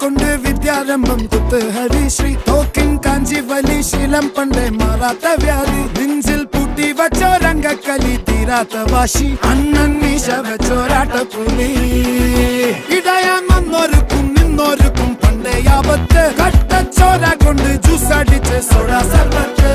കൊണ്ട് വിദ്യാരംഭം കുത്ത് ഹരിശ്രീ തോക്കിൻ കാഞ്ചി വലി ശീലം പണ്ടേ മാറാത്ത വ്യാധി നെഞ്ചിൽ പൂട്ടി വച്ചോരംഗക്കലി തീരാത്ത വാശി അണ്ണൻ മീശ വെച്ചോരാട്ട പുലി ഇടയാൻ വന്നോർക്കും നിന്നോർക്കും പണ്ടേ ആപത്ത് കട്ടച്ചോര കൊണ്ട് ജ്യൂസ് അടിച്ച് സോഡ സർബത്ത്